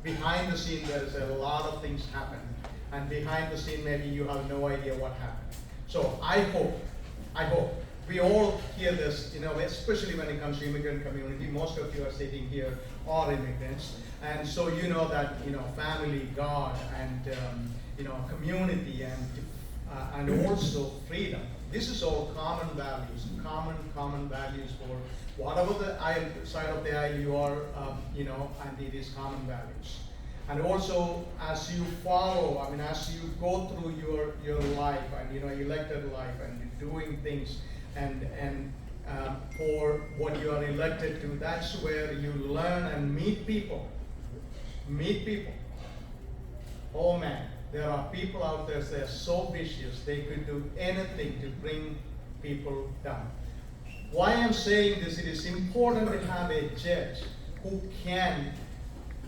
behind the scene there is a lot of things happen, and behind the scene maybe you have no idea what happened. So I hope we all hear this, especially when it comes to immigrant community. Most of you are sitting here are immigrants, and so you know that family, God, and community, and also freedom. This is all common values, common values for whatever the side of the aisle you are, and it is common values. And also, as you follow, as you go through your life, and elected life, and you're doing things, and for what you are elected to, that's where you learn and meet people. Oh man, there are people out there that are so vicious, they could do anything to bring people down. Why I'm saying this, it is important to have a judge who can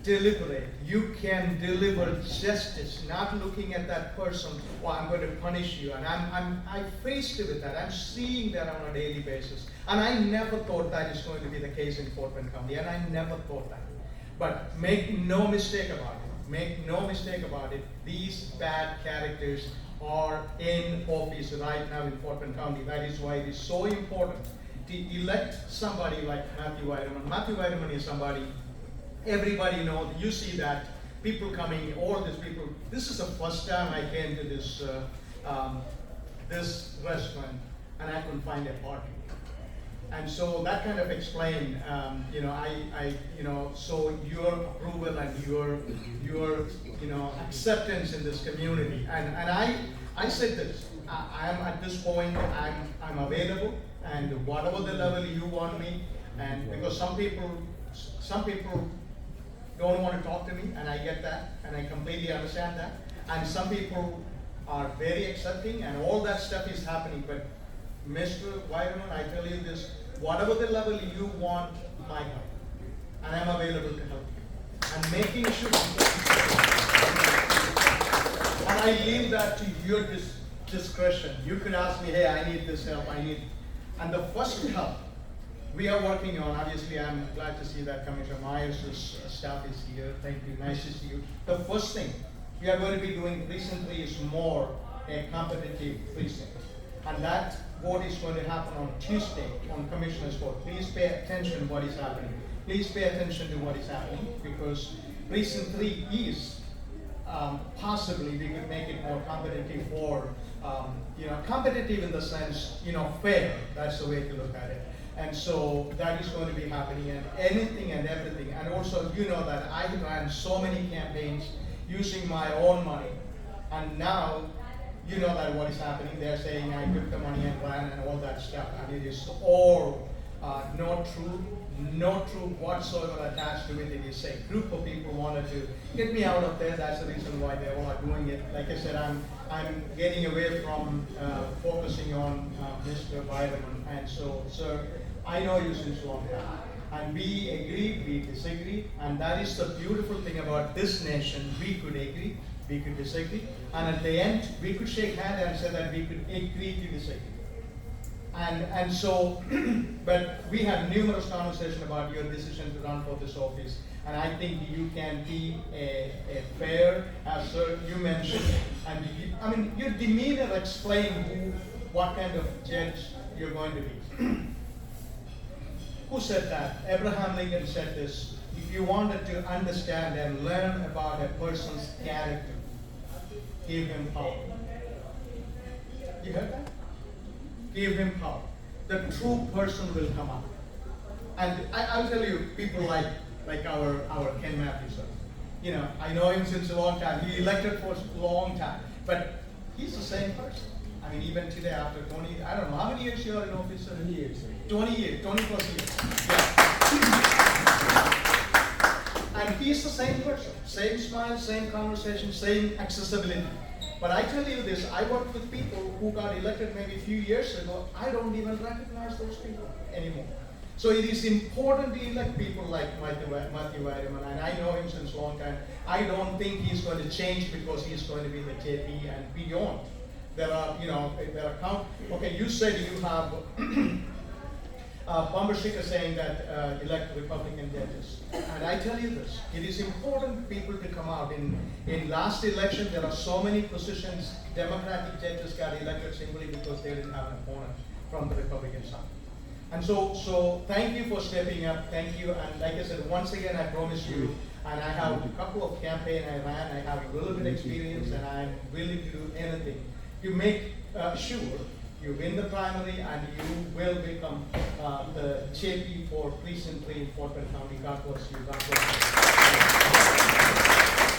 deliberate. You can deliver justice, not looking at that person, I'm going to punish you. And I'm faced with that. I'm seeing that on a daily basis. And I never thought that is going to be the case in Fort Bend County, and I never thought that. But make no mistake about it. These bad characters are in office right now in Fort Bend County. That is why it is so important to elect somebody like Matthew Weideman. Matthew Weideman is somebody everybody knows. You see that people coming, all these people. This is the first time I came to this this restaurant, and I couldn't find a parking. And so that kind of explained, so your approval and your acceptance in this community. And I said this. I am at this point. I'm available, and whatever the level you want me. And because some people don't want to talk to me, and I get that, and I completely understand that. And some people are very accepting, and all that stuff is happening. But Mr. Weideman, I tell you this, whatever the level you want my help, and I'm available to help you. And making sure, and I leave that to your discretion. You could ask me, hey, I need this help, and the first help we are working on, obviously I'm glad to see that Commissioner Myers' staff is here. Thank you, nice to see you. The first thing we are going to be doing recently is more a competitive precinct. And that vote is going to happen on Tuesday on Commissioner's vote. Please pay attention to what is happening. Because precinct 3 is possibly we could make it more competitive or competitive in the sense, fair. That's the way to look at it. And so that is going to be happening, and anything and everything. And also, that I ran so many campaigns using my own money. And now, that what is happening. They're saying I took the money and ran and all that stuff. And it is all not true whatsoever attached to it. It is a group of people wanted to get me out of there. That's the reason why they all are doing it. Like I said, I'm getting away from focusing on Mr. Weideman. And so, sir, I know you since a long time. And we agree, we disagree. And that is the beautiful thing about this nation. We could agree, we could disagree. And at the end, we could shake hands and say that we could agree to disagree. And so, but we had numerous conversations about your decision to run for this office. And I think you can be a fair, as sir, you mentioned. And your demeanor explains what kind of judge you're going to be. Who said that? Abraham Lincoln said this: if you wanted to understand and learn about a person's character, give him power. You heard that? Give him power. The true person will come up. And I'll tell you, people like our Ken Matthews, sir. I know him since a long time. He elected for a long time. But he's the same person. Even today, after 20, I don't know, how many years you are in office? 20 years. 20 years, 20 plus years. Yeah. And he's the same person. Same smile, same conversation, same accessibility. But I tell you this, I work with people who got elected maybe a few years ago. I don't even recognize those people anymore. So it is important to elect people like Matthew Weideman, and I know him since a long time. I don't think he's going to change because he's going to be the JP and beyond. There are, okay, you said you have bumper sticker saying that elect Republican judges. And I tell you this, it is important people to come out. In last election, there are so many positions, Democratic judges got elected simply because they didn't have an opponent from the Republican side. And so thank you for stepping up, thank you. And like I said, once again, I promise you, and I have a couple of campaigns I ran, I have a little bit of experience, and I'm willing to do anything to make sure you win the primary and you will become the JP for Precinct 3 in Fort Bend County. God bless you. God bless you.